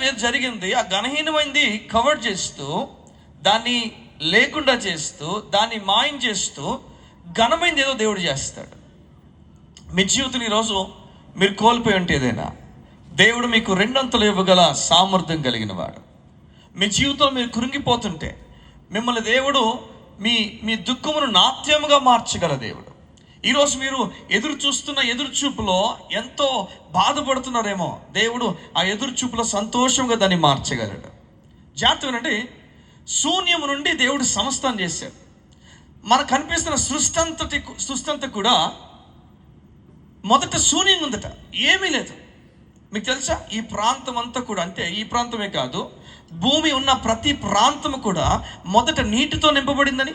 ఏదో జరిగింది, ఆ ఘనహీనమైంది కవర్ చేస్తూ, దాన్ని లేకుండా చేస్తూ, దాన్ని మాయం చేస్తూ ఘనమైంది ఏదో దేవుడు చేస్తాడు. మీ జీవితం ఈరోజు మీరు కోల్పోయి ఉంటే ఏదైనా, దేవుడు మీకు రెండంతలు ఇవ్వగల సామర్థ్యం కలిగిన వాడు. మీ జీవితంలో మీరు కృంగిపోతుంటే మిమ్మల్ని దేవుడు మీ మీ దుఃఖమును నాట్యముగా మార్చగల దేవుడు. ఈరోజు మీరు ఎదురు చూస్తున్న ఎదురు చూపులో ఎంతో బాధపడుతున్నారేమో, దేవుడు ఆ ఎదురు చూపులో సంతోషంగా దాన్ని మార్చగలడు. జాగ్రత్త అంటే శూన్యము నుండి దేవుడు సమస్తాన్ని చేశాడు. మనకు కనిపిస్తున్న సృష్టి అంతా కూడా మొదట శూన్యంగా ఉందట, ఏమీ లేదు. మీకు తెలుసా, ఈ ప్రాంతం అంతా కూడా, అంటే ఈ ప్రాంతమే కాదు, భూమి ఉన్న ప్రతి ప్రాంతము కూడా మొదట నీటితో నింపబడిందని.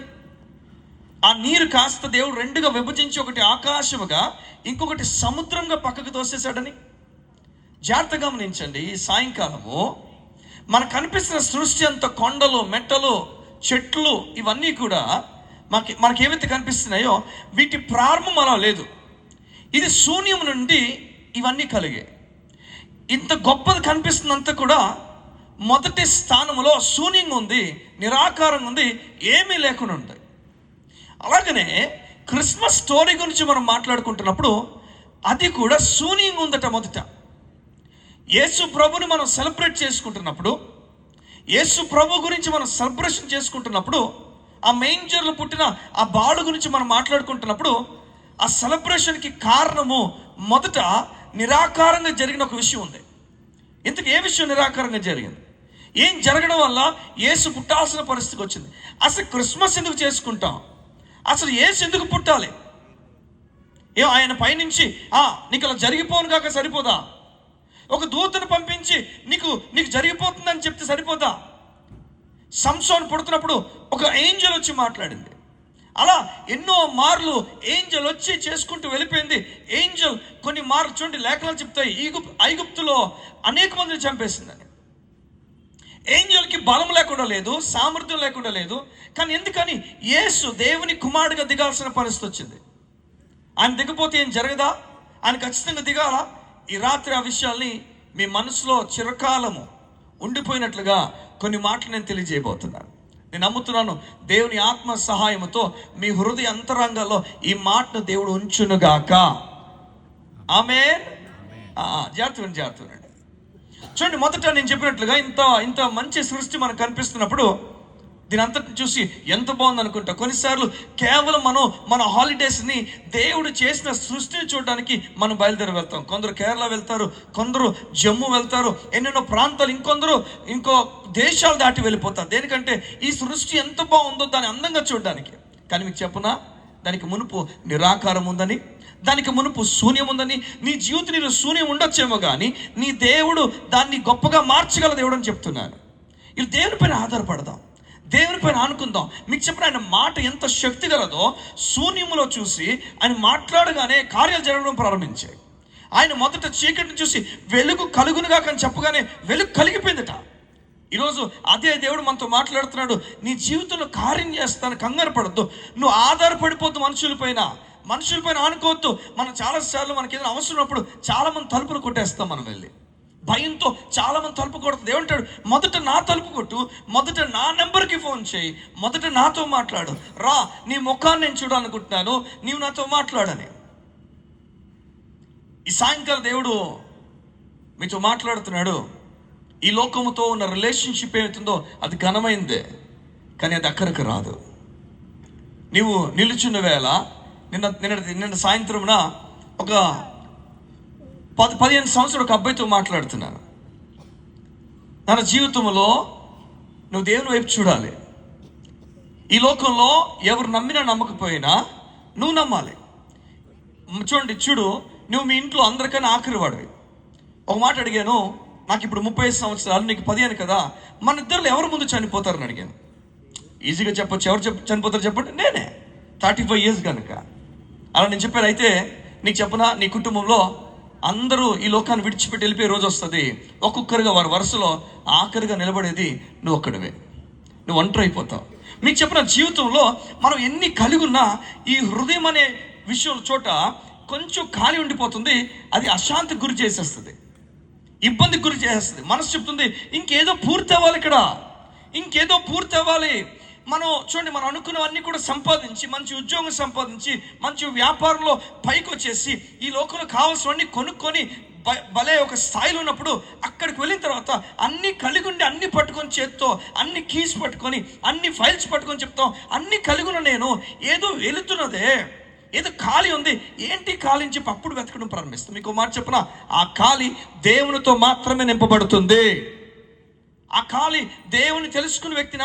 ఆ నీరు కాస్త దేవుడు రెండుగా విభజించి, ఒకటి ఆకాశముగా ఇంకొకటి సముద్రంగా పక్కకు తోసేశాడని. జాగ్రత్తగా గమనించండి. ఈ సాయంకాలము మనకు కనిపిస్తున్న సృష్టి అంత కొండలు, మెట్టలు, చెట్లు, ఇవన్నీ కూడా మనకి ఏవైతే కనిపిస్తున్నాయో వీటి ప్రారంభం అలా లేదు. ఇది శూన్యం నుండి ఇవన్నీ కలిగాయి. ఇంత గొప్పది కనిపిస్తున్నంత కూడా మొదటి స్థానంలో శూన్యంగా ఉంది, నిరాకారంగా ఉంది, ఏమీ లేకుండా ఉంది. అలాగనే క్రిస్మస్ స్టోరీ గురించి మనం మాట్లాడుకుంటున్నప్పుడు అది కూడా శూన్యంగా ఉందట. మొదట యేసు ప్రభుని మనం సెలబ్రేట్ చేసుకుంటున్నప్పుడు, యేసు ప్రభు గురించి మనం సెలబ్రేషన్ చేసుకుంటున్నప్పుడు, ఆ మెయింజర్లో పుట్టిన ఆ బాలు గురించి మనం మాట్లాడుకుంటున్నప్పుడు, ఆ సెలబ్రేషన్కి కారణము మొదట నిరాకారంగా జరిగిన ఒక విషయం ఉంది. ఇంతకు ఏ విషయం నిరాకారంగా జరిగింది? ఏం జరగడం వల్ల యేసు పుట్టాల్సిన పరిస్థితికి వచ్చింది? అసలు క్రిస్మస్ ఎందుకు చేసుకుంటాం? అసలు యేసు ఎందుకు పుట్టాలి? ఆయన పైనుంచి నీకు అలా జరిగిపోను కాక సరిపోదా? ఒక దూతను పంపించి నీకు జరిగిపోతుందని చెప్తే సరిపోదా? సంసోను పుడుతున్నప్పుడు ఒక ఏంజల్ వచ్చి మాట్లాడింది. అలా ఎన్నో మార్లు ఏంజల్ వచ్చి చేసుకుంటూ వెళ్ళిపోయింది. ఏంజల్ కొన్ని మార్లు చూడండి, లేఖనాలు చెప్తాయి, ఐగుప్తులో అనేక మందిని చంపేసిందని. ఏంజల్కి బలం లేకుండా లేదు, సామర్థ్యం లేకుండా లేదు. కానీ ఎందుకని? యేసు దేవుని కుమారుడిగా దిగాల్సిన పరిస్థితి వచ్చింది. ఆయన దిగపోతే ఏం జరగదా? ఆయన ఖచ్చితంగా దిగాలా? ఈ రాత్రి ఆ విషయాల్ని మీ మనసులో చిరకాలము ఉండిపోయినట్లుగా కొన్ని మాటలు నేను తెలియజేయబోతున్నాను. నేను నమ్ముతున్నాను దేవుని ఆత్మ సహాయముతో మీ హృదయ అంతరంగాల్లో ఈ మాటను దేవుడు ఉంచునుగాక. ఆమేన్. జాగ్రత్త. చూడండి, మొదట నేను చెప్పినట్లుగా ఇంత మంచి సృష్టి మనకు కనిపిస్తున్నప్పుడు దీని అంతటిని చూసి ఎంత బాగుంది అనుకుంటా. కొన్నిసార్లు కేవలం మన హాలిడేస్ని దేవుడు చేసిన సృష్టిని చూడడానికి మనం బయలుదేరి వెళ్తాం. కొందరు కేరళ వెళ్తారు, కొందరు జమ్మూ వెళ్తారు, ఎన్నెన్నో ప్రాంతాలు, ఇంకో దేశాలు దాటి వెళ్ళిపోతారు. దేనికంటే ఈ సృష్టి ఎంత బాగుందో దాన్ని అందంగా చూడడానికి. కానీ మీకు చెప్పునా, దానికి మునుపు నిరాకారం ఉందని, దానికి మునుపు శూన్యం ఉందని. నీ జీవితంలో శూన్యం ఉండొచ్చేమో కానీ నీ దేవుడు దాన్ని గొప్పగా మార్చగల దేవుడు అని చెప్తున్నాను. ఇది దేవుని పైన ఆధారపడదాం, దేవుని పైన ఆనుకుందాం. మీకు చెప్పిన ఆయన మాట ఎంత శక్తి గలదో శూన్యములో చూసి ఆయన మాట్లాడగానే కార్యాలు జరగడం ప్రారంభించాయి. ఆయన మొదట చీకటిని చూసి వెలుగు కలుగునుగా కానీ చెప్పగానే వెలుగు కలిగిపోయిందట. ఈరోజు అదే దేవుడు మనతో మాట్లాడుతున్నాడు. నీ జీవితంలో కార్యం చేస్తాను, కంగారు పడద్దు. నువ్వు ఆధారపడిపోద్దు మనుషులపైన ఆనుకోవద్దు. మనం చాలాసార్లు మనకి ఏదైనా అవసరం ఉన్నప్పుడు చాలామంది తలుపులు కొట్టేస్తాం. మనం వెళ్ళి భయంతో చాలామంది తలుపు కొడుతుంది. ఏమంటాడు? మొదట నా తలుపు కొట్టు, మొదట నా నెంబర్కి ఫోన్ చేయి, మొదట నాతో మాట్లాడు, రా నీ ముఖాన్ని నేను చూడాలనుకుంటున్నాను, నీవు నాతో మాట్లాడని. ఈ సాయంకాలం దేవుడు మీతో మాట్లాడుతున్నాడు. ఈ లోకముతో ఉన్న రిలేషన్షిప్ ఏమవుతుందో అది ఘనమైందే, కానీ అది అక్కడికి రాదు. నీవు నిలుచున్న వేళ నిన్న సాయంత్రంన ఒక 15 సంవత్సరాలు ఒక అబ్బాయితో మాట్లాడుతున్నాను. తన జీవితంలో నువ్వు దేవుని వైపు చూడాలి. ఈ లోకంలో ఎవరు నమ్మినా నమ్మకపోయినా నువ్వు నమ్మాలి. చూడు, నువ్వు మీ ఇంట్లో అందరికన్నా ఆఖరి వాడివి. ఒక మాట అడిగాను, నాకు ఇప్పుడు 35 సంవత్సరాలు, నీకు 15 కదా, మన ఇద్దరు ఎవరు ముందు చనిపోతారని అడిగాను. ఈజీగా చెప్పొచ్చు, ఎవరు చనిపోతారు చెప్పండి? నేనే, 35 years కనుక. అలా నేను చెప్పాను. అయితే నీకు చెప్పనా, నీ కుటుంబంలో అందరూ ఈ లోకాన్ని విడిచిపెట్టి వెళ్ళిపోయే రోజు వస్తుంది. ఒక్కొక్కరుగా వారి వరుసలో ఆఖరిగా నిలబడేది నువ్వు ఒక్కడివే. నువ్వు ఒంటరి అయిపోతావు. మీకు చెప్పిన జీవితంలో మనం ఎన్ని కలిగి ఉన్నా ఈ హృదయం అనే విషయం చోట కొంచెం ఖాళీ ఉండిపోతుంది. అది అశాంతికి గురి చేసేస్తుంది. ఇబ్బందికి గురి చేస్తుంది. మనసు చెప్తుంది ఇంకేదో పూర్తి అవ్వాలి, ఇక్కడ ఇంకేదో పూర్తి అవ్వాలి. మనం చూడండి, మనం అనుకున్నవన్నీ కూడా సంపాదించి, మంచి ఉద్యోగం సంపాదించి, మంచి వ్యాపారంలో పైకి వచ్చేసి, ఈ లోకంలో కావాల్సినవన్నీ కొనుక్కొని భలే ఒక స్థాయిలో ఉన్నప్పుడు అక్కడికి వెళ్ళిన తర్వాత అన్ని కలిగి ఉండి, అన్ని పట్టుకొని చేత్తో, అన్ని కీస్ పట్టుకొని, అన్ని ఫైల్స్ పట్టుకొని చెప్తాం అన్ని కలిగి ఉన్న నేను ఏదో వెళుతున్నదే, ఏదో ఖాళీ ఉంది, ఏంటి ఖాళీ అని చెప్పి అప్పుడు వెతకడం ప్రారంభిస్తాం. మీకు మాట చెప్పనా, ఆ ఖాళీ దేవునితో మాత్రమే నింపబడుతుంది. ఆ ఖాళీ దేవుని తెలుసుకునే వ్యక్తి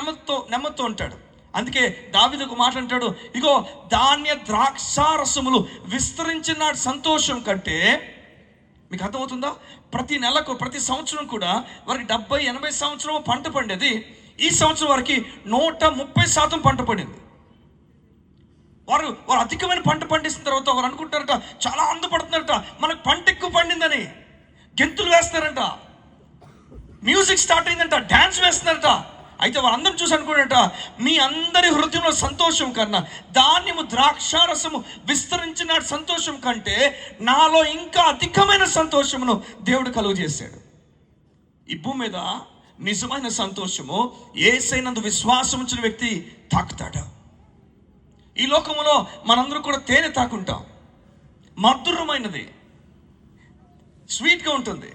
నెమ్మదితో ఉంటాడు. అందుకే దావీదు ఒక మాట అంటాడు, ఇగో ధాన్య ద్రాక్షారసములు విస్తరించిన సంతోషం కంటే, మీకు అర్థమవుతుందా, ప్రతి నెలకు ప్రతి సంవత్సరం కూడా వారికి 70-80 సంవత్సరం పంట పండేది, ఈ సంవత్సరం వారికి 130% పంట పడింది. వారు అధికమైన పంట పండిస్తున్న తర్వాత వారు అనుకుంటారట, చాలా ఆనందపడుతున్నారట, మనకు పంట ఎక్కువ పండిందని గెంతులు వేస్తారంట, మ్యూజిక్ స్టార్ట్ అయిందంట, డ్యాన్స్ వేస్తున్నారట. అయితే వారందరం చూసి అనుకున్నారట, మీ అందరి హృదయంలో సంతోషం కన్నా ధాన్యము ద్రాక్షారసము విస్తరించిన సంతోషం కంటే నాలో ఇంకా అధికమైన సంతోషమును దేవుడు కలుగు చేశాడు. ఈ భూమి మీద నిజమైన సంతోషము యేసైనందు విశ్వాసం ఉంచిన వ్యక్తి తాకుతాడు. ఈ లోకములో మనందరూ కూడా తేనె తాకుంటాం, మధురమైనది, స్వీట్గా ఉంటుంది,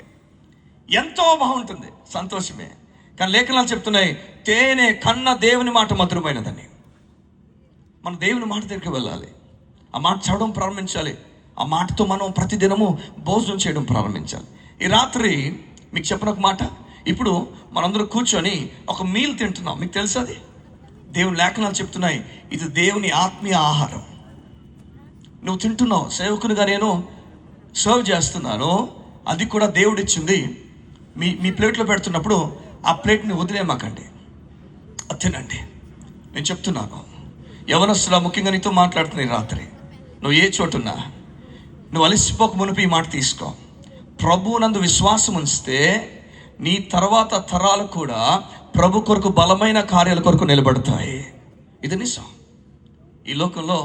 ఎంతో బాగుంటుంది, సంతోషమే. కానీ లేఖనాలు చెప్తున్నాయి, తేనె కన్నా దేవుని మాట మధురమైనదని. మనం దేవుని మాట దగ్గరికి వెళ్ళాలి, ఆ మాట చదవడం ప్రారంభించాలి, ఆ మాటతో మనం ప్రతిదినము భోజనం చేయడం ప్రారంభించాలి. ఈ రాత్రి మీకు చెప్పిన ఒక మాట, ఇప్పుడు మనందరూ కూర్చొని ఒక మీల్ తింటున్నాం. మీకు తెలుసు అది దేవుని లేఖనాలు చెప్తున్నాయి, ఇది దేవుని ఆత్మీయ ఆహారం. నువ్వు తింటున్నావు, సేవకునిగా నేను సర్వ్ చేస్తున్నాను, అది కూడా దేవుడిచ్చింది. మీ ప్లేట్లో పెడుతున్నప్పుడు ఆ ప్లేట్ని వదిలేమాకండి, అది తినండి. నేను చెప్తున్నాను, యవనస్తులా ముఖ్యంగా నీతో మాట్లాడుతున్నాయి రాత్రి, నువ్వు ఏ చోటున్నా నువ్వు అలసిపోక మునిపి ఈ మాట తీసుకో. ప్రభువునందు విశ్వాసం ఉంచితే నీ తర్వాత తరాలు కూడా ప్రభు కొరకు బలమైన కార్యాల కొరకు నిలబడతాయి. ఇది నిజం. ఈ లోకంలో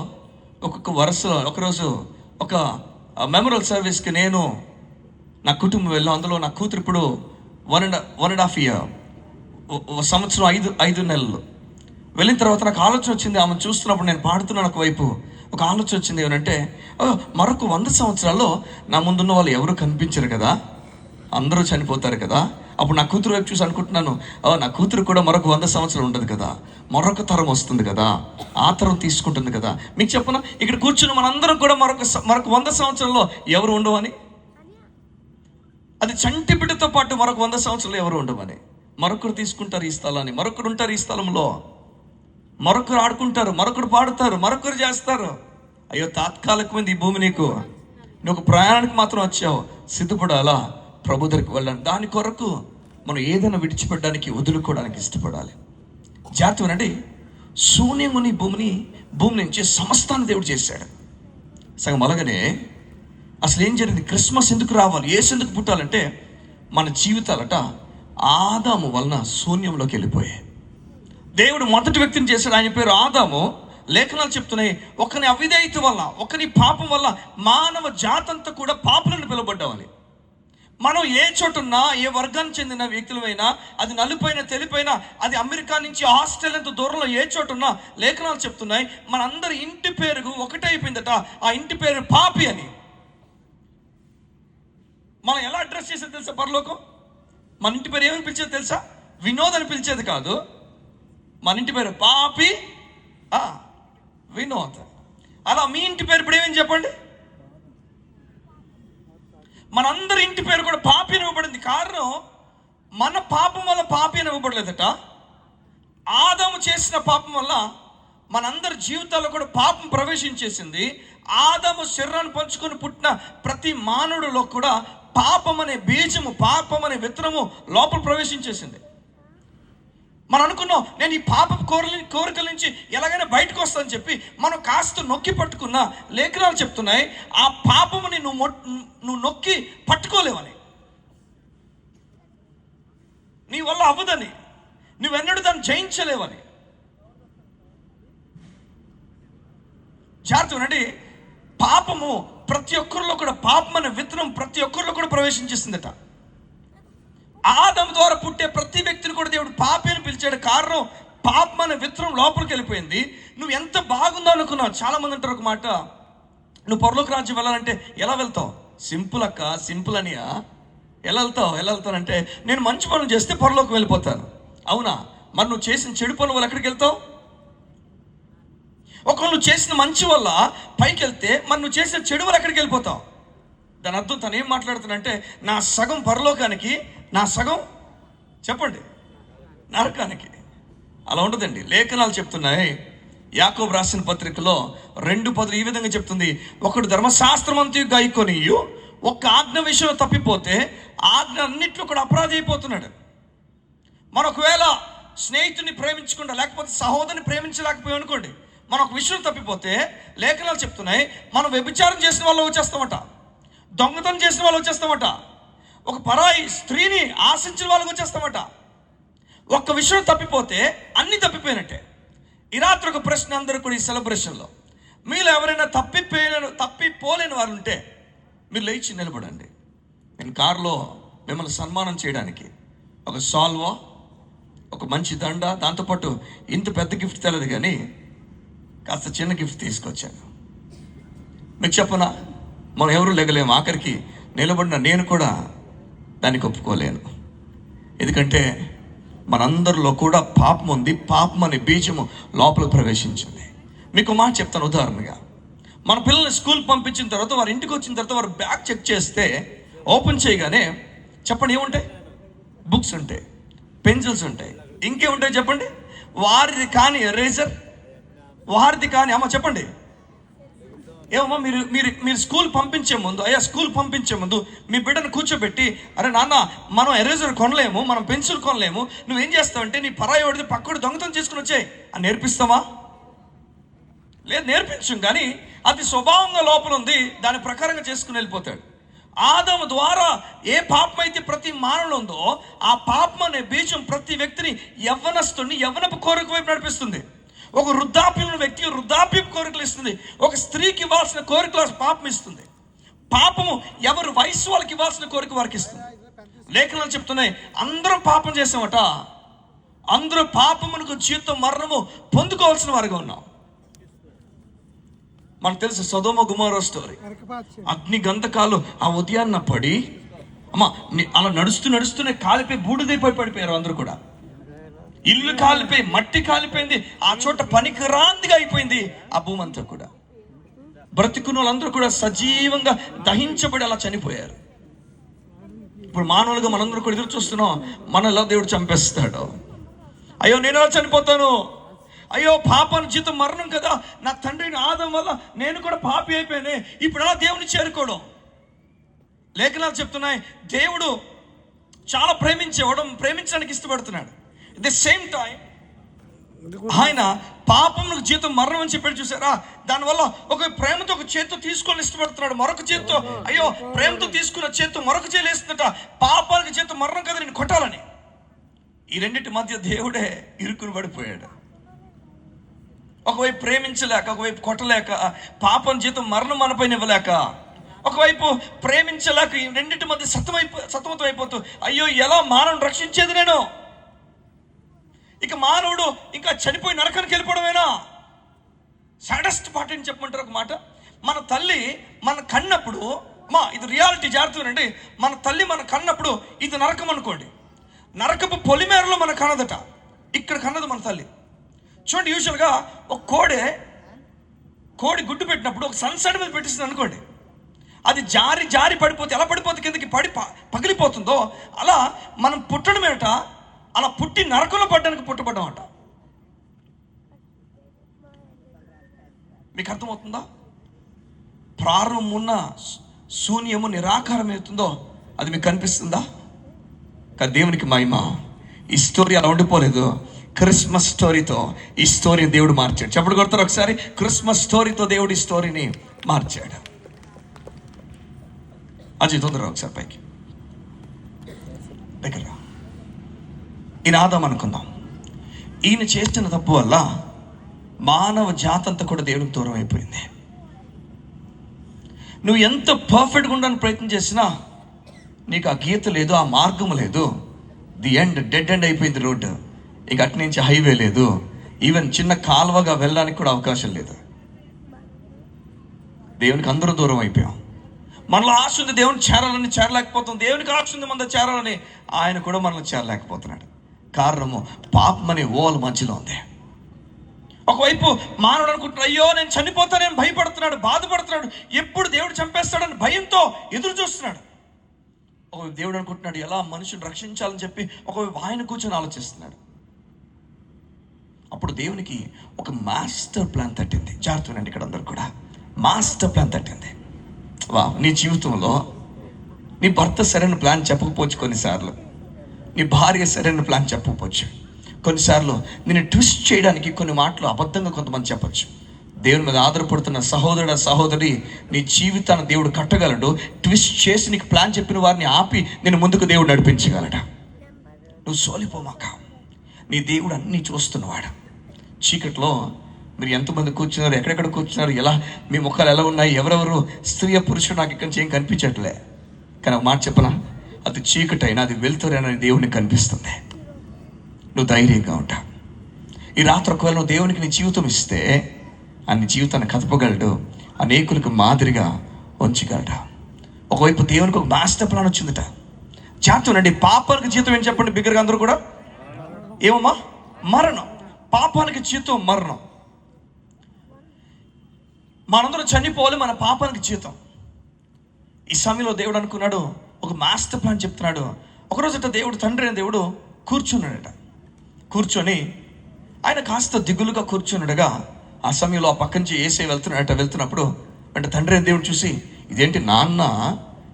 ఒక్కొక్క వరుసలో ఒకరోజు ఒక మెమోరియల్ సర్వీస్కి నేను నా కుటుంబం వెళ్ళాం. అందులో నా కూతురు ఇప్పుడు 1.5 years, సంవత్సరం 5 నెలలు వెళ్ళిన తర్వాత నాకు ఆలోచన వచ్చింది. ఆమె చూస్తున్నప్పుడు నేను పాడుతున్నాను, ఒకవైపు ఒక ఆలోచన వచ్చింది ఏమంటే, మరొక 100 సంవత్సరాల్లో నా ముందున్న వాళ్ళు ఎవరు కనిపించరు కదా, అందరూ చనిపోతారు కదా. అప్పుడు నా కూతురు వైపు చూసి అనుకుంటున్నాను, నా కూతురు కూడా మరొక 100 సంవత్సరాలు ఉంటుంది కదా, మరొక తరం వస్తుంది కదా, ఆ తరం తీసుకుంటుంది కదా. మీకు చెప్పనా, ఇక్కడ కూర్చుని మనందరం కూడా మరొక 100 సంవత్సరాల్లో ఎవరు ఉండవని, అది చంటి బిడ్డతో పాటు మరొక 100 సంవత్సరాలు ఎవరు ఉండవని. మరొకరు తీసుకుంటారు ఈ స్థలాన్ని, మరొకరు ఉంటారు ఈ స్థలంలో, మరొకరు ఆడుకుంటారు, మరొకరు పాడుతారు, మరొకరు చేస్తారు. అయ్యో తాత్కాలికమైంది ఈ భూమి, నువ్వు ఒక ప్రయాణానికి మాత్రం వచ్చావు, సిద్ధపడాలా ప్రభు దగ్గరికి వెళ్ళాలి. దాని కొరకు మనం ఏదైనా విడిచిపెట్టడానికి, వదులుకోవడానికి ఇష్టపడాలి. జాగ్రత్త వినండి, శూన్యముని భూమి నుంచి సమస్తాన్ని దేవుడు చేశాడు. సగం అలాగనే అసలు ఏం జరిగింది, క్రిస్మస్ ఎందుకు రావాలి, యేసు ఎందుకు పుట్టాలంటే మన జీవితాలట ఆదాము వలన శూన్యంలోకి వెళ్ళిపోయాయి. దేవుడు మొదటి వ్యక్తిని చేశాడు, ఆయన పేరు ఆదాము. లేఖనాలు చెప్తున్నాయి, ఒకని అవిధేయత వల్ల, ఒకని పాపం వల్ల మానవ జాతంతా కూడా పాపులను పిలువబడ్డామని. మనం ఏ చోటున్నా, ఏ వర్గానికి చెందిన వ్యక్తులమైనా, అది నలుపైన తెలుపైనా, అది అమెరికా నుంచి ఆస్ట్రేలియా అంత దూరంలో ఏ చోటున్నా, లేఖనాలు చెప్తున్నాయి మనందరి ఇంటి పేరు ఒకటే అయిపోయిందట, ఆ ఇంటి పేరు పాపి అని. మనం ఎలా అడ్రస్ చేసేది తెలుసా పరలోకం? మన ఇంటి పేరు ఏమని పిలిచేది తెలుసా? వినోద్ అని పిలిచేది కాదు, మన ఇంటి పేరు పాపి వినోద్. అలా మీ ఇంటి పేరు ఇప్పుడు ఏమని చెప్పండి? మనందరి ఇంటి పేరు కూడా పాపి అని ఇవ్వబడింది. కారణం, మన పాపం వల్ల పాపి అని ఇవ్వబడలేదట, ఆదాము చేసిన పాపం వల్ల మనందరి జీవితాల్లో కూడా పాపం ప్రవేశించేసింది. ఆదాము శరీరాన్ని పంచుకొని పుట్టిన ప్రతి మానవుడిలో కూడా పాపం అనే బీజము, పాపం అనే విత్తనము లోపల ప్రవేశించేసింది. మనం అనుకున్నాం, నేను ఈ పాప కోరికల నుంచి ఎలాగైనా బయటకు వస్తానని చెప్పి మనం కాస్త నొక్కి పట్టుకున్న లేఖనాలు చెప్తున్నాయి, ఆ పాపముని నువ్వు నొక్కి పట్టుకోలేవని, నీ వల్ల అవ్వదని, నువ్వెన్నడూ దాన్ని జయించలేవని. జాగ్రత్త వినండి, పాపము ప్రతి ఒక్కరిలో కూడా, పాపం అనే విత్తనం ప్రతి ఒక్కరిలో కూడా ప్రవేశించేసిందట. ఆదాము ద్వారా పుట్టే ప్రతి వ్యక్తిని కూడా దేవుడు పాపి అని పిలిచాడు. కారణం, పాపం అనే విత్తనం లోపలికి వెళ్ళిపోయింది. నువ్వు ఎంత బాగుందో అనుకున్నావు. చాలా మంది అంటారు ఒక మాట, నువ్వు పరలోక రాజ్యం వెళ్ళాలంటే ఎలా వెళ్తావు? సింపుల్ అక్క, సింపుల్ అనియా. ఎలా వెళ్తానంటే నేను మంచి పనులు చేస్తే పరలోకి వెళ్ళిపోతాను. అవునా? మరి నువ్వు చేసిన చెడు పనుల వల్ల ఎక్కడికి వెళ్తావు? ఒకవేళ నువ్వు చేసిన మంచి వల్ల పైకి వెళ్తే మరి నువ్వు చేసిన చెడు వల్ల ఎక్కడికి వెళ్ళిపోతావు? దాని అర్థం తను ఏం మాట్లాడుతున్నంటే, నా సగం పరలోకానికి, నా సగం చెప్పండి నరకానికి. అలా ఉండదండి. లేఖనాలు చెప్తున్నాయి. యాకోబు రాసిన పత్రికలో 2:10 ఈ విధంగా చెప్తుంది, ఒకడు ధర్మశాస్త్రమంతయు గాయకొనియు ఒక్క ఆజ్ఞ విషయంలో తప్పిపోతే ఆజ్ఞ అన్నిట్లో కూడా అపరాధి అయిపోతున్నాడు. మనం ఒకవేళ స్నేహితుడిని ప్రేమించకుండా, లేకపోతే సహోదరుని ప్రేమించలేకపోయాం అనుకోండి, మనం ఒక విషయం తప్పిపోతే లేఖనాలు చెప్తున్నాయి, మనం వ్యభిచారం చేసిన వాళ్ళు వచ్చేస్తామట, దొంగతనం చేసిన వాళ్ళు వచ్చేస్తామట, ఒక పరాయి స్త్రీని ఆశించిన వాళ్ళకి వచ్చేస్తామట. ఒక్క విషయం తప్పిపోతే అన్ని తప్పిపోయినట్టే. ఈ రాత్రి ఒక ప్రశ్న అందరూ కూడా ఈ సెలబ్రేషన్లో, మీలో ఎవరైనా తప్పిపోలేని వారు ఉంటే మీరు లేచి నిలబడండి. నేను కారులో మిమ్మల్ని సన్మానం చేయడానికి ఒక సాల్వా, ఒక మంచి దండ, దాంతోపాటు ఇంత పెద్ద గిఫ్ట్ తెలియదు కానీ కాస్త చిన్న గిఫ్ట్ తీసుకొచ్చాను. మీకు చెప్పనా, మనం ఎవరు లేగలేము. ఆఖరికి నిలబడిన నేను కూడా దానికి ఒప్పుకోలేను. ఎందుకంటే మనందరిలో కూడా పాపం ఉంది. పాపం అనే బీజము లోపలికి ప్రవేశించింది. మీకు మాట చెప్తాను. ఉదాహరణగా, మన పిల్లల్ని స్కూల్ పంపించిన తర్వాత, వారి ఇంటికి వచ్చిన తర్వాత వారు బ్యాగ్ చెక్ చేస్తే, ఓపెన్ చేయగానే చెప్పండి ఏముంటాయి? బుక్స్ ఉంటాయి, పెన్సిల్స్ ఉంటాయి, ఇంకేముంటాయి చెప్పండి? వారిది కాని ఎరేజర్, వారిది కాని అమ్మ చెప్పండి ఏమమ్మా, మీరు స్కూల్ పంపించే ముందు, స్కూల్ పంపించే ముందు మీ బిడ్డను కూర్చోబెట్టి, అరే నాన్న మనం ఎరేజర్ కొనలేము, మనం పెన్సిల్ కొనలేము, నువ్వేం చేస్తావంటే నీ పరాయి వాడిది పక్కడు దొంగతనం చేసుకుని వచ్చాయి అని నేర్పిస్తావా? లేదు, నేర్పించం. కానీ అది స్వభావంగా లోపల ఉంది, దాని ప్రకారంగా చేసుకుని వెళ్ళిపోతాడు. ఆదాము ద్వారా ఏ పాపం అయితే ప్రతి మానవులో ఉందో, ఆ పాపం అనే బీజం ప్రతి వ్యక్తిని యవ్వనస్తుని యవ్వనపు కోరిక వైపు నడిపిస్తుంది. ఒక వృద్ధాప్యుల వ్యక్తి వృద్ధాప్యపు కోరికలు ఇస్తుంది. ఒక స్త్రీకి ఇవ్వాల్సిన కోరికలు పాపం ఇస్తుంది. పాపము ఎవరు వయసు వాళ్ళకి ఇవ్వాల్సిన కోరిక వారికి ఇస్తుంది. లేఖనాలు చెప్తున్నాయి, అందరం పాపం చేసామట, అందరూ పాపమునకు జీతం మరణము పొందుకోవాల్సిన వారిగా ఉన్నాం. మనకు తెలుసు సొదొమ గుమొర్రా స్టోరీ. అగ్ని గంధకాలు ఆ ఉదయాన్న పడి, అమ్మా అలా నడుస్తూనే కాలిపోయి బూడిదైపోయి పడిపోయారు అందరూ కూడా. ఇల్లు కాలిపోయి, మట్టి కాలిపోయింది, ఆ చోట పనికిరాందిగా అయిపోయింది ఆ భూమి అంతా కూడా. బ్రతికున్న వాళ్ళందరూ కూడా సజీవంగా దహించబడి అలా చనిపోయారు. ఇప్పుడు మానవులుగా మనందరూ కూడా ఎదురు చూస్తున్నాం, మన ఎలా దేవుడు చంపేస్తాడు. అయ్యో నేను ఎలా చనిపోతాను, అయ్యో పాపాన్ని జీతం మరణం కదా, నా తండ్రిని ఆదాము వల్ల నేను కూడా పాపి అయిపోయానే, ఇప్పుడు అలా దేవుని చేరుకోవడం. లేఖనాలు చెప్తున్నాయి, దేవుడు చాలా ప్రేమించడానికి ఇష్టపడుతున్నాడు. అట్ ది సేమ్ టైం ఆయన పాపమునకు జీతం మరణం అని చెప్పాడు. చూసారా? దానివల్ల ఒక ప్రేమతో ఒక చేత్తో తీసుకొని ఇష్టపడుతున్నాడు, మరొక చేత్తో అయ్యో ప్రేమతో తీసుకున్న చేత్తో మరొక చేతులు వేస్తుందట, పాపానికి చేత్తో మరణం కదా నేను కొట్టాలని. ఈ రెండింటి మధ్య దేవుడే ఇరుకుని పడిపోయాడు. ఒకవైపు ప్రేమించలేక, ఒకవైపు కొట్టలేక, పాపం జీతం మరణం మనపైన ఇవ్వలేక, ఒకవైపు ప్రేమించలేక, ఈ రెండింటి మధ్య సతమతం అయిపోతూ, అయ్యో ఎలా మానవుని రక్షించేది నేను, ఇక మానవుడు ఇంకా చనిపోయి నరకానికి వెళ్ళిపోవడమేనా? సాడెస్ట్ పార్ట్ అని చెప్పమంటారు ఒక మాట. మన తల్లి మన కన్నప్పుడు, ఇది రియాలిటీ, జాగ్రత్తనండి. మన తల్లి మన కన్నప్పుడు ఇది నరకం అనుకోండి, నరకపు పొలిమేరలో మన కన్నదట, ఇక్కడ కన్నది మన తల్లి. చూడండి, యూజువల్గా ఒక కోడి గుడ్డు పెట్టినప్పుడు ఒక సన్సైడ్ మీద పెట్టిస్తుంది అనుకోండి, అది జారి పడిపోతే ఎలా పడిపోతే కిందకి పగిలిపోతుందో, అలా మనం పుట్టడమేట, అలా పుట్టి నరకంలో పడ్డానికి పుట్టబడ్డం అంట. మీకు అర్థమవుతుందా? ప్రారంభం ఉన్న శూన్యము నిరాకారం అవుతుందో అది మీకు కనిపిస్తుందా? కానీ దేవునికి మహిమ, ఈ స్టోరీ అలా ఉండిపోలేదు. క్రిస్మస్ స్టోరీతో ఈ స్టోరీని దేవుడు మార్చాడు. చెప్పడు కొడతారు ఒకసారి, క్రిస్మస్ స్టోరీతో దేవుడు ఈ స్టోరీని మార్చాడు. అజయ్ తొందరగా ఒకసారి పైకి దగ్గర. ఈయన ఆదాము అనుకుందాం. ఈయన చేసిన తప్పు వల్ల మానవ జాతంతా కూడా దేవుడికి దూరం అయిపోయింది. నువ్వు ఎంత పర్ఫెక్ట్గా ఉండడానికి ప్రయత్నం చేసినా నీకు ఆ గీత లేదు, ఆ మార్గం లేదు, ది ఎండ్, డెడ్ ఎండ్ అయిపోయింది రోడ్డు. ఇక అటు నుంచి హైవే లేదు, ఈవెన్ చిన్న కాలువగా వెళ్ళడానికి కూడా అవకాశం లేదు. దేవునికి అందరూ దూరం అయిపోయాం. మనలో ఆశ ఉంది దేవుని చేరాలని, చేరలేకపోతాం. దేవునికి ఆశ ఉంది మన చేరాలని, ఆయన కూడా మనల్ని చేరలేకపోతున్నాడు. కారణము పాపం అనే ఓల మధ్యలో ఉంది. ఒకవైపు మానవుడు అనుకుంటున్నాడు, అయ్యో నేను చనిపోతానని భయపడుతున్నాడు, బాధపడుతున్నాడు, ఎప్పుడు దేవుడు చంపేస్తాడని భయంతో ఎదురు చూస్తున్నాడు. ఒకవైపు దేవుడు అనుకుంటున్నాడు ఎలా మనుషుని రక్షించాలని చెప్పి, ఒకవైపు ఆయన కూర్చొని ఆలోచిస్తున్నాడు. అప్పుడు దేవునికి ఒక మాస్టర్ ప్లాన్ తట్టింది. జాగ్రత్తనండి, ఇక్కడ అందరు కూడా మాస్టర్ ప్లాన్ తట్టింది. నీ జీవితంలో నీ భర్త సరైన ప్లాన్ చెప్పకపోవచ్చు, కొన్నిసార్లు నీ భార్య సరైన ప్లాన్ చెప్పకపోవచ్చు, కొన్నిసార్లు నేను ట్విస్ట్ చేయడానికి కొన్ని మాటలు అబద్ధంగా కొంతమంది చెప్పచ్చు. దేవుని మీద ఆధారపడుతున్న సహోదరుడు సహోదరి, నీ జీవితాన్ని దేవుడు కట్టగలడు. ట్విస్ట్ చేసి నీకు ప్లాన్ చెప్పిన వారిని ఆపి నేను ముందుకు దేవుడు నడిపించగలడా. నువ్వు సోలిపోమాక, నీ దేవుడు అన్నీ చూస్తున్నవాడు. చీకట్లో మీరు ఎంతమంది కూర్చున్నారు, ఎక్కడెక్కడ కూర్చున్నారు, ఎలా మీ ముఖాలు ఎలా ఉన్నాయి, ఎవరెవరు స్త్రీ పురుషుడు నాకు ఇక్కడి నుంచి ఏం కనిపించట్లే. కానీ ఒక మాట చెప్పనా, అది చీకటైనా అది వెలుతురైనా దేవునికి కనిపిస్తుంది. నువ్వు ధైర్యంగా ఉంటా. ఈ రాత్రి ఒకవేళ నువ్వు దేవునికి నీ జీవితం ఇస్తే అన్ని జీవితాన్ని కదపగలడు, అనేకులకు మాదిరిగా ఉంచగలడు. ఒకవైపు దేవునికి ఒక మాస్టర్ ప్లాన్ వచ్చిందట. జాగ్రత్తనండి, పాపానికి జీవితం ఏం చెప్పండి బిగ్గరగా అందరూ కూడా, ఏమమ్మా? మరణం. పాపానికి జీతం మరణం. మనందరం చనిపోవాలి, మన పాపానికి జీతం. ఈ సమయంలో దేవుడు అనుకున్నాడు, ఒక మాస్టర్ ప్లాన్ చెప్తున్నాడు. ఒకరోజుట దేవుడు, తండ్రి అయిన దేవుడు కూర్చున్నాడట. కూర్చొని ఆయన కాస్త దిగులుగా కూర్చున్నాడుగా, ఆ సమయంలో ఆ పక్క నుంచి ఏసే వెళ్తున్నప్పుడు అంటే తండ్రి అయిన దేవుడు చూసి, ఇదేంటి నాన్న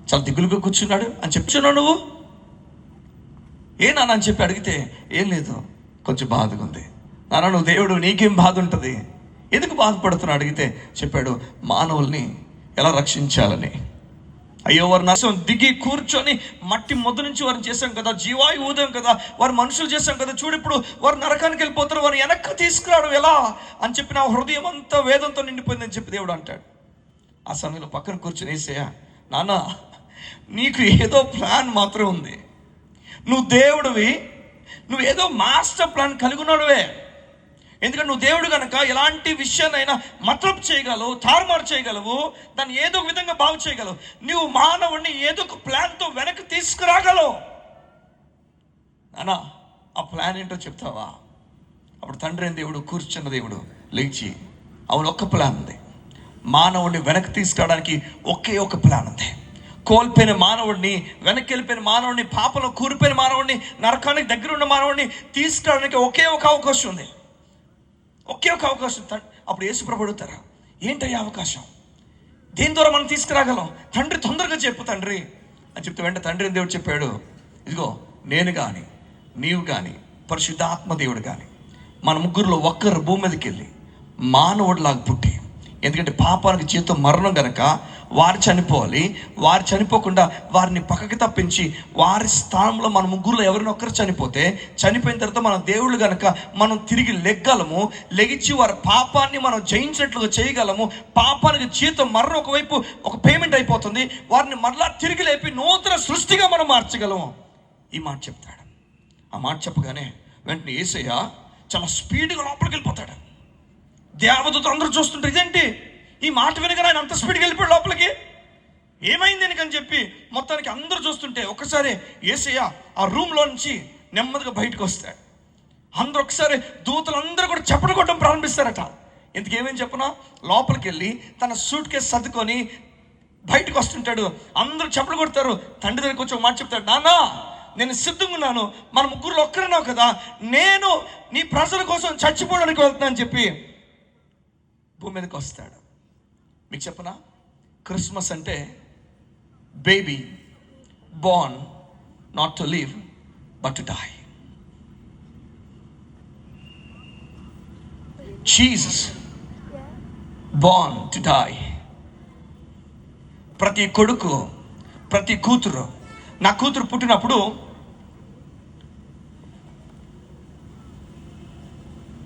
చాలా దిగులుగా కూర్చున్నాడు అని చెప్తున్నావు నువ్వు, ఏ నాన్న అని చెప్పి అడిగితే, ఏం లేదు కొంచెం బాధగా ఉంది. నాన్న నువ్వు దేవుడు, నీకేం బాధ ఉంటుంది, ఎందుకు బాధపడుతున్నావు అడిగితే చెప్పాడు, మానవుల్ని ఎలా రక్షించాలని. అయ్యో వారు నరసం దిగి కూర్చొని మట్టి మొద్దు నుంచి వారిని చేశాం కదా, జీవాయు ఊదాం కదా, వారు మనుషులు చేశాం కదా, చూడు ఇప్పుడు వారు నరకానికి వెళ్ళిపోతారు, వారు వెనక్కి తీసుకురావడం ఎలా అని చెప్పి నా హృదయం అంతా వేదంతో నిండిపోయిందని చెప్పి దేవుడు అంటాడు. ఆ సమయంలో పక్కన కూర్చొని వేసేయా, నాన్న నీకు ఏదో ప్లాన్ మాత్రం ఉంది, నువ్వు దేవుడివి, నువ్వు ఏదో మాస్టర్ ప్లాన్ కలిగి ఉన్నాడువే. ఎందుకంటే నువ్వు దేవుడు కనుక ఎలాంటి విషయాన్నైనా మతలబు చేయగలవు, తారుమారు చేయగలవు, దాన్ని ఏదో ఒక విధంగా బాగు చేయగలవు. నువ్వు మానవుడిని ఏదో ఒక ప్లాన్తో వెనక్కి తీసుకురాగలవు. అన్నా ఆ ప్లాన్ ఏంటో చెప్తావా? అప్పుడు తండ్రి అయిన దేవుడు, కూర్చున్న దేవుడు లేచి, అవును ఒక్క ప్లాన్ ఉంది, మానవుడిని వెనక్కి తీసుకురావడానికి ఒకే ఒక ప్లాన్ ఉంది. కోల్పోయిన మానవుడిని, వెనక్కి వెళ్ళిపోయిన మానవుడిని, పాపంలో కూరిపోయిన మానవుడిని, నరకానికి దగ్గర ఉన్న మానవుడిని తీసుకురావడానికి ఒకే ఒక అవకాశం ఉంది, ఒకే ఒక అవకాశం. అప్పుడు యేసుప్రభువు అడుగుతారా, ఏంటయ్యా అవకాశం, దేని ద్వారా మనం తీసుకురాగలం? తండ్రి తొందరగా చెప్పు తండ్రి అని చెప్తే వెంటనే తండ్రి దేవుడు చెప్పాడు, ఇదిగో నేను కానీ, నీవు కానీ, పరిశుద్ధాత్మ దేవుడు కానీ, మన ముగ్గురులో ఒక్కరు భూమి మీదకి వెళ్ళి మానవుడిలాగా పుట్టి, ఎందుకంటే పాపానికి జీతం మరణం కనుక వారు చనిపోవాలి, వారు చనిపోకుండా వారిని పక్కకి తప్పించి వారి స్థానంలో మన ముగ్గురులో ఎవరైనా ఒక్కరు చనిపోతే, చనిపోయిన తర్వాత మనం దేవుళ్ళు కనుక మనం తిరిగి లెగ్గలము, లెగిచ్చి వారి పాపాన్ని మనం జయించినట్లుగా చేయగలము. పాపానికి జీతం మరణం ఒకవైపు ఒక పేమెంట్ అయిపోతుంది, వారిని మరలా తిరిగి లేపి నూతన సృష్టిగా మనం మార్చగలము. ఈ మాట చెప్తాడు. ఆ మాట చెప్పగానే వెంటనే యేసయ్య చాలా స్పీడ్గా లోపలికి వెళ్ళిపోతాడు. దేవదూతలు అందరూ చూస్తుంటారు, ఇదేంటి ఈ మాట వినగానే ఆయన అంత స్పీడ్గా వెళ్ళిపోయాడు లోపలికి, ఏమైంది అని చెప్పి మొత్తానికి అందరూ చూస్తుంటే ఒక్కసారి యేసయ్య ఆ రూమ్లో నుంచి నెమ్మదిగా బయటకు వస్తాడు. అందరూ ఒకసారి దూతలు అందరూ కూడా చప్పట్లు కొట్టడం ప్రారంభిస్తారట. ఇంతకేమేం చెప్పనా, లోపలికి వెళ్ళి తన సూట్ కేసు సర్దుకొని బయటకు వస్తుంటాడు. అందరూ చప్పట్లు కొడతారు. తండ్రి దగ్గరికి వచ్చి ఒక మాట చెప్తాడు, నాన్న నేను సిద్ధంగా ఉన్నాను, మన ముగ్గురు ఒక్కరున్నావు కదా, నేను నీ ప్రజల కోసం చచ్చిపోవడానికి వెళ్తున్నా అని చెప్పి భూమి మీదకి వస్తాడు. మీకు చెప్పనా, క్రిస్మస్ అంటే baby born not to live but to die. Jesus born to die. ప్రతి కొడుకు, ప్రతి కూతురు, నా కూతురు పుట్టినప్పుడు